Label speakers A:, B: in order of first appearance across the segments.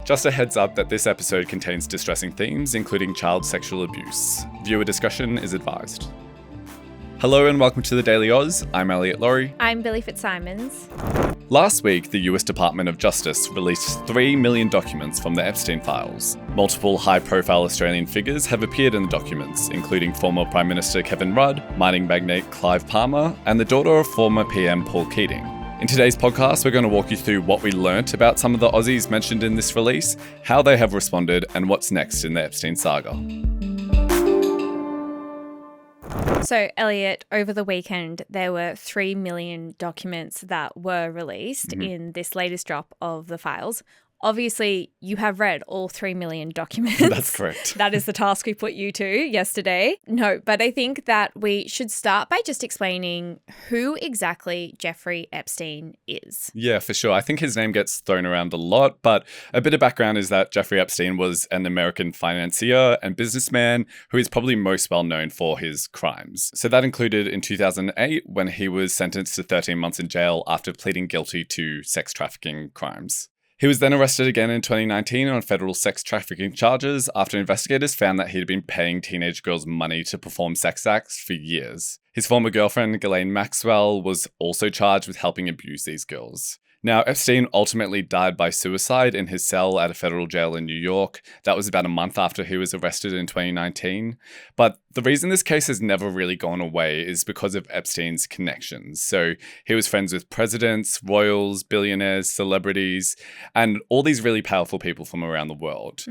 A: Just a heads up that this episode contains distressing themes, including child sexual abuse. Viewer discretion is advised. Hello and welcome to the Daily Oz. I'm Elliot Lawry.
B: I'm Billi FitzSimons.
A: Last week, the U.S. Department of Justice released 3 million documents from the Epstein files. Multiple high-profile Australian figures have appeared in the documents, including former Prime Minister Kevin Rudd, mining magnate Clive Palmer, and the daughter of former PM Paul Keating. In today's podcast, we're going to walk you through what we learnt about some of the Aussies mentioned in this release, how they have responded, and what's next in the Epstein saga.
B: So, Elliot, over the weekend, there were 3 million documents that were released in this latest drop of the files. Obviously, you have read all 3 million documents.
A: That's correct.
B: That is the task we put you to yesterday. No, but I think that we should start by just explaining who exactly Jeffrey Epstein is.
A: Yeah, for sure. I think his name gets thrown around a lot, but a bit of background is that Jeffrey Epstein was an American financier and businessman who is probably most well known for his crimes. So that included in 2008 when he was sentenced to 13 months in jail after pleading guilty to sex trafficking crimes. He was then arrested again in 2019 on federal sex trafficking charges after investigators found that he had been paying teenage girls money to perform sex acts for years. His former girlfriend, Ghislaine Maxwell, was also charged with helping abuse these girls. Now, Epstein ultimately died by suicide in his cell at a federal jail in New York. That was about a month after he was arrested in 2019. But the reason this case has never really gone away is because of Epstein's connections. So he was friends with presidents, royals, billionaires, celebrities, and all these really powerful people from around the world.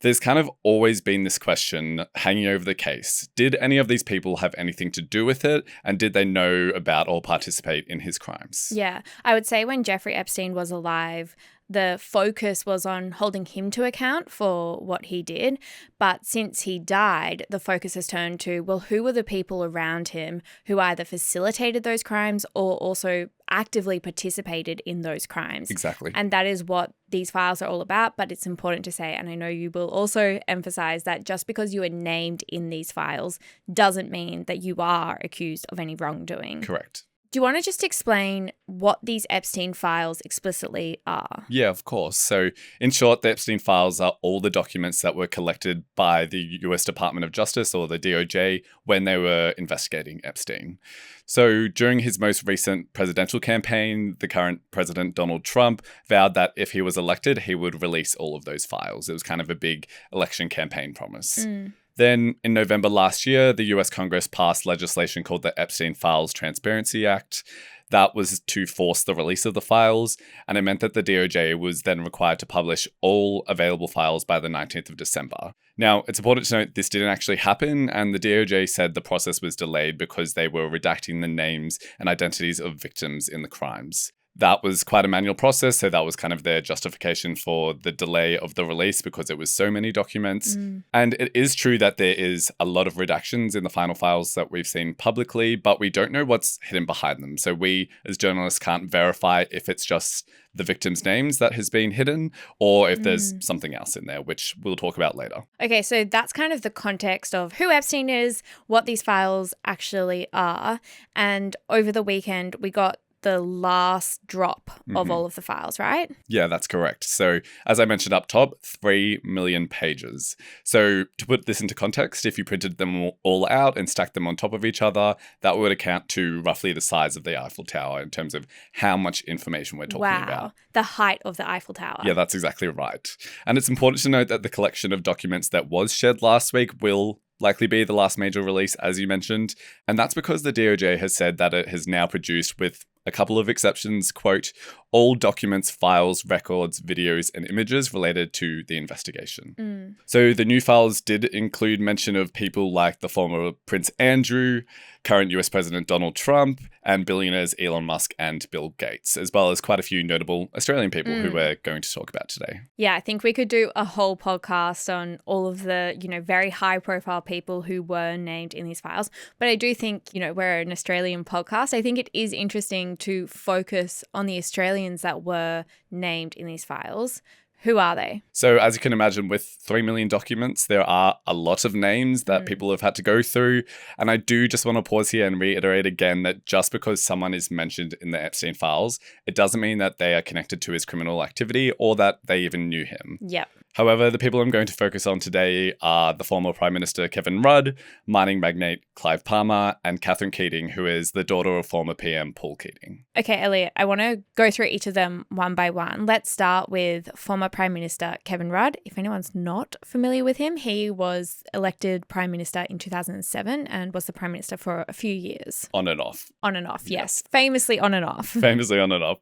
A: There's kind of always been this question hanging over the case. Did any of these people have anything to do with it? And did they know about or participate in his crimes?
B: Yeah, I would say when Jeffrey Epstein was alive, the focus was on holding him to account for what he did. But since he died, the focus has turned to, well, who were the people around him who either facilitated those crimes or also actively participated in those crimes?
A: Exactly.
B: And that is what these files are all about. But it's important to say, and I know you will also emphasize that just because you are named in these files doesn't mean that you are accused of any wrongdoing.
A: Correct.
B: Do you want to just explain what these Epstein files explicitly are?
A: Yeah, of course. So in short, the Epstein files are all the documents that were collected by the U.S. Department of Justice or the DOJ when they were investigating Epstein. So during his most recent presidential campaign, the current president, Donald Trump, vowed that if he was elected, he would release all of those files. It was kind of a big election campaign promise. Then, in November last year, the US Congress passed legislation called the Epstein Files Transparency Act. That was to force the release of the files, and it meant that the DOJ was then required to publish all available files by the 19th of December. Now, it's important to note this didn't actually happen, and the DOJ said the process was delayed because they were redacting the names and identities of victims in the crimes. That was quite a manual process, so that was kind of their justification for the delay of the release because it was so many documents. And it is true that there is a lot of redactions in the final files that we've seen publicly, but we don't know what's hidden behind them. So we, as journalists, can't verify if it's just the victims' names that has been hidden or if there's something else in there, which we'll talk about later.
B: Okay, so that's kind of the context of who Epstein is, what these files actually are. And over the weekend, we got the last drop of all of the files, right?
A: Yeah, that's correct. So as I mentioned up top, 3 million pages. So to put this into context, if you printed them all out and stacked them on top of each other, that would account to roughly the size of the Eiffel Tower in terms of how much information we're talking about.
B: Wow, the height of the Eiffel Tower.
A: Yeah, that's exactly right. And it's important to note that the collection of documents that was shared last week will likely be the last major release, as you mentioned. And that's because the DOJ has said that it has now produced, with a couple of exceptions, quote, all documents, files, records, videos, and images related to the investigation. So the new files did include mention of people like the former Prince Andrew, current US President Donald Trump, and billionaires Elon Musk and Bill Gates, as well as quite a few notable Australian people who we're going to talk about today.
B: Yeah, I think we could do a whole podcast on all of the, very high profile people who were named in these files. But I do think, we're an Australian podcast. I think it is interesting to focus on the Australians that were named in these files. Who are they?
A: So as you can imagine, with 3 million documents, there are a lot of names that people have had to go through. And I do just want to pause here and reiterate again that just because someone is mentioned in the Epstein files, it doesn't mean that they are connected to his criminal activity or that they even knew him.
B: Yep.
A: However, the people I'm going to focus on today are the former Prime Minister Kevin Rudd, mining magnate Clive Palmer, and Katherine Keating, who is the daughter of former PM Paul Keating.
B: Okay, Elliot, I want to go through each of them one by one. Let's start with former Prime Minister Kevin Rudd. If anyone's not familiar with him, he was elected Prime Minister in 2007 and was the Prime Minister for a few years.
A: On and off.
B: On and off, yes. Famously on and off.
A: Famously on and off.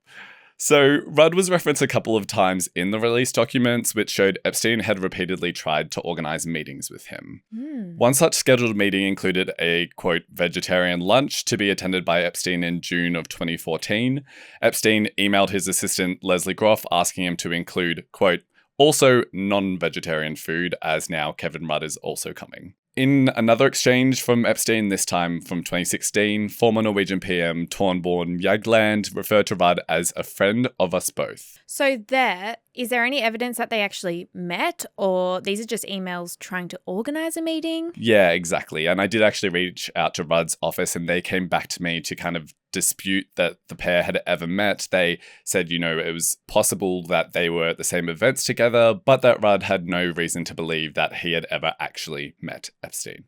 A: So, Rudd was referenced a couple of times in the released documents, which showed Epstein had repeatedly tried to organize meetings with him. One such scheduled meeting included a, quote, vegetarian lunch to be attended by Epstein in June of 2014. Epstein emailed his assistant Leslie Groff asking him to include, quote, also non-vegetarian food, as now Kevin Rudd is also coming. In another exchange from Epstein, this time from 2016, former Norwegian PM Torbjørn Jagland referred to Rudd as a friend of us both.
B: So is there any evidence that they actually met, or these are just emails trying to organize a meeting?
A: Yeah, exactly. And I did actually reach out to Rudd's office and they came back to me to kind of dispute that the pair had ever met. They said, it was possible that they were at the same events together, but that Rudd had no reason to believe that he had ever actually met Epstein.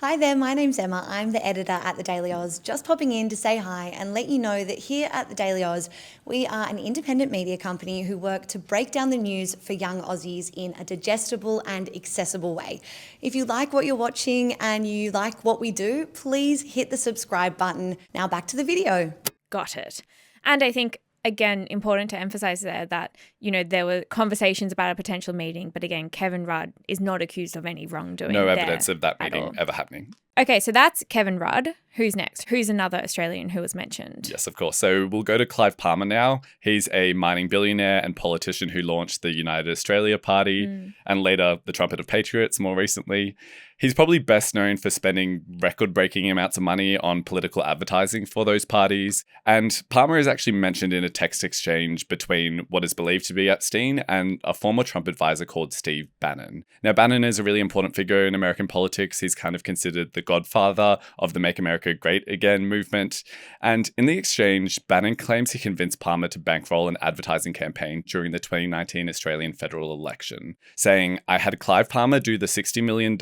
C: Hi there, my name's Emma. I'm the editor at The Daily Oz, just popping in to say hi and let you know that here at The Daily Oz, we are an independent media company who work to break down the news for young Aussies in a digestible and accessible way. If you like what you're watching and you like what we do, please hit the subscribe button. Now back to the video.
B: Got it. And I think, again, important to emphasize there that, there were conversations about a potential meeting, but again, Kevin Rudd is not accused of any wrongdoing.
A: No evidence of that meeting ever happening.
B: Okay, so that's Kevin Rudd. Who's next? Who's another Australian who was mentioned?
A: Yes, of course. So we'll go to Clive Palmer now. He's a mining billionaire and politician who launched the United Australia Party and later the Trumpet of Patriots more recently. He's probably best known for spending record-breaking amounts of money on political advertising for those parties. And Palmer is actually mentioned in a text exchange between what is believed to be Epstein and a former Trump advisor called Steve Bannon. Now, Bannon is a really important figure in American politics. He's kind of considered the godfather of the Make America Great Again movement. And in the exchange, Bannon claims he convinced Palmer to bankroll an advertising campaign during the 2019 Australian federal election, saying, I had Clive Palmer do the $60 million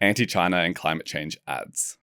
A: anti-China and climate change ads.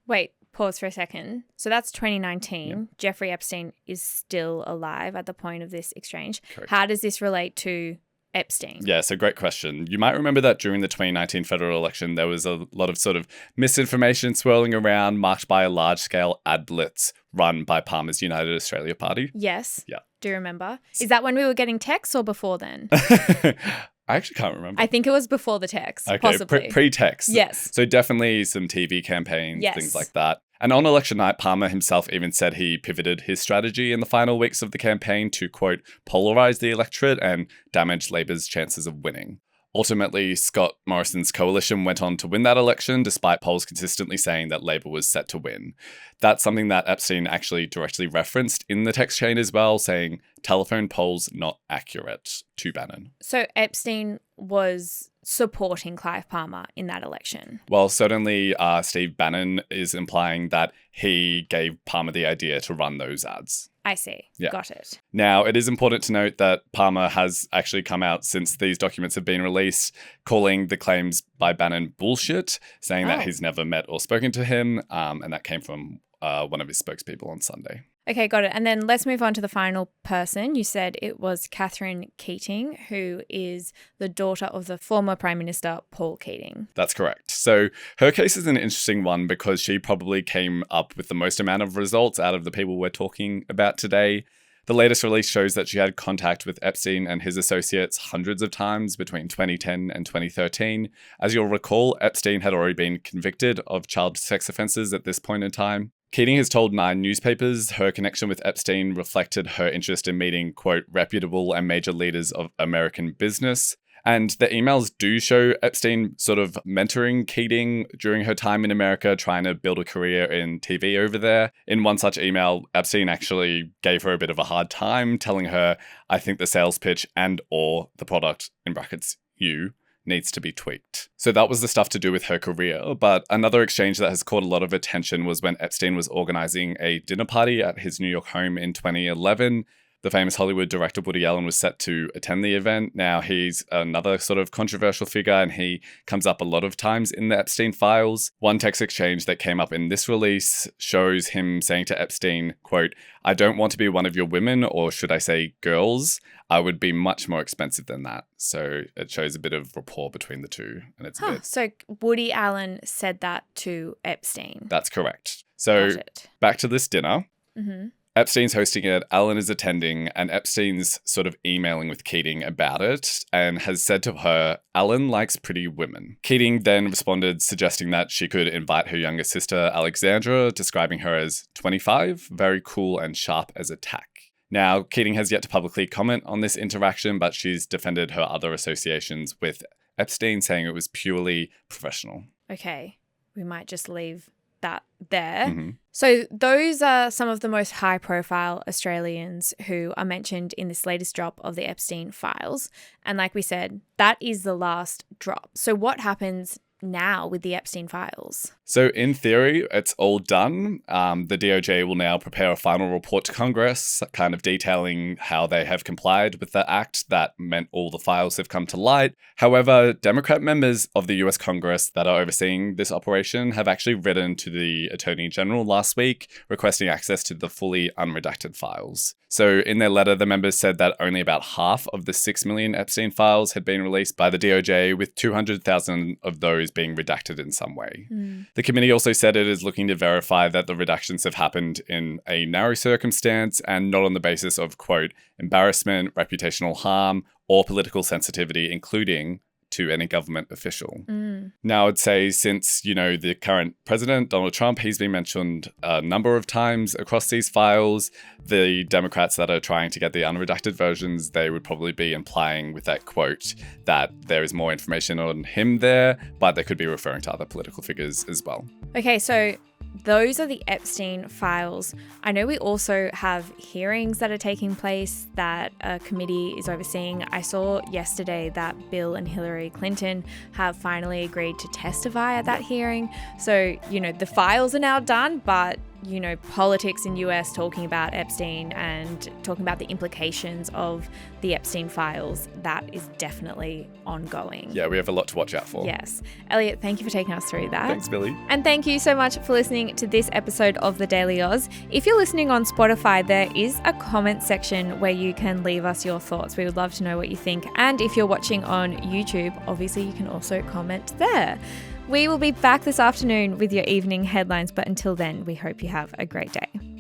B: Wait, pause for a second. So that's 2019. Yeah. Jeffrey Epstein is still alive at the point of this exchange.
A: Correct.
B: How does this relate to Epstein?
A: Yeah, so great question. You might remember that during the 2019 federal election, there was a lot of sort of misinformation swirling around, marked by a large-scale ad blitz run by Palmer's United Australia Party.
B: Yes.
A: Yeah.
B: Do you remember? Is that when we were getting texts or before then?
A: I actually can't remember.
B: I think it was before the text,
A: okay,
B: possibly.
A: Pre-text.
B: Yes.
A: So definitely some TV campaigns,
B: yes.
A: Things like that. And on election night, Palmer himself even said he pivoted his strategy in the final weeks of the campaign to, quote, polarize the electorate and damage Labor's chances of winning. Ultimately, Scott Morrison's coalition went on to win that election, despite polls consistently saying that Labor was set to win. That's something that Epstein actually directly referenced in the text chain as well, saying telephone polls not accurate to Bannon.
B: So Epstein was supporting Clive Palmer in that election?
A: Well, certainly Steve Bannon is implying that he gave Palmer the idea to run those ads.
B: I see. Yeah. Got it.
A: Now, it is important to note that Palmer has actually come out since these documents have been released, calling the claims by Bannon bullshit, saying that he's never met or spoken to him, and that came from one of his spokespeople on Sunday.
B: Okay, got it. And then let's move on to the final person. You said it was Katherine Keating, who is the daughter of the former Prime Minister Paul Keating.
A: That's correct. So her case is an interesting one because she probably came up with the most amount of results out of the people we're talking about today. The latest release shows that she had contact with Epstein and his associates hundreds of times between 2010 and 2013. As you'll recall, Epstein had already been convicted of child sex offences at this point in time. Keating has told 9 newspapers her connection with Epstein reflected her interest in meeting, quote, reputable and major leaders of American business. And the emails do show Epstein sort of mentoring Keating during her time in America, trying to build a career in TV over there. In one such email, Epstein actually gave her a bit of a hard time, telling her, I think the sales pitch and or the product, in brackets, you, needs to be tweaked. So that was the stuff to do with her career. But another exchange that has caught a lot of attention was when Epstein was organizing a dinner party at his New York home in 2011. The famous Hollywood director Woody Allen was set to attend the event. Now, he's another sort of controversial figure, and he comes up a lot of times in the Epstein files. One text exchange that came up in this release shows him saying to Epstein, quote, I don't want to be one of your women, or should I say girls. I would be much more expensive than that. So it shows a bit of rapport between the two. And it's a bit...
B: So Woody Allen said that to Epstein.
A: That's correct. So back to this dinner. Mm-hmm. Epstein's hosting it, Allen is attending, and Epstein's sort of emailing with Keating about it and has said to her, Allen likes pretty women. Keating then responded, suggesting that she could invite her younger sister, Alexandra, describing her as 25, very cool and sharp as a tack. Now, Keating has yet to publicly comment on this interaction, but she's defended her other associations with Epstein, saying it was purely professional.
B: Okay, we might just leave that there. Mm-hmm. So those are some of the most high-profile Australians who are mentioned in this latest drop of the Epstein files. And like we said, that is the last drop. So what happens now with the Epstein files?
A: So in theory, it's all done. The DOJ will now prepare a final report to Congress, kind of detailing how they have complied with the act that meant all the files have come to light. However, Democrat members of the US Congress that are overseeing this operation have actually written to the Attorney General last week requesting access to the fully unredacted files. So in their letter, the members said that only about half of the 6 million Epstein files had been released by the DOJ, with 200,000 of those being redacted in some way. The committee also said it is looking to verify that the redactions have happened in a narrow circumstance and not on the basis of, quote, embarrassment, reputational harm, or political sensitivity, including to any government official. Now, I'd say since, the current president, Donald Trump, he's been mentioned a number of times across these files. The Democrats that are trying to get the unredacted versions, they would probably be implying with that quote that there is more information on him there, but they could be referring to other political figures as well. Okay,
B: so those are the Epstein files. I know we also have hearings that are taking place that a committee is overseeing. I saw yesterday that Bill and Hillary Clinton have finally agreed to testify at that hearing. So, the files are now done, but politics in US talking about Epstein and talking about the implications of the Epstein files, that is definitely ongoing.
A: Yeah, we have a lot to watch out for.
B: Yes. Elliot, thank you for taking us through that.
A: Thanks, Billi.
B: And thank you so much for listening to this episode of The Daily Oz. If you're listening on Spotify, there is a comment section where you can leave us your thoughts. We would love to know what you think. And if you're watching on YouTube, obviously you can also comment there. We will be back this afternoon with your evening headlines, but until then, we hope you have a great day.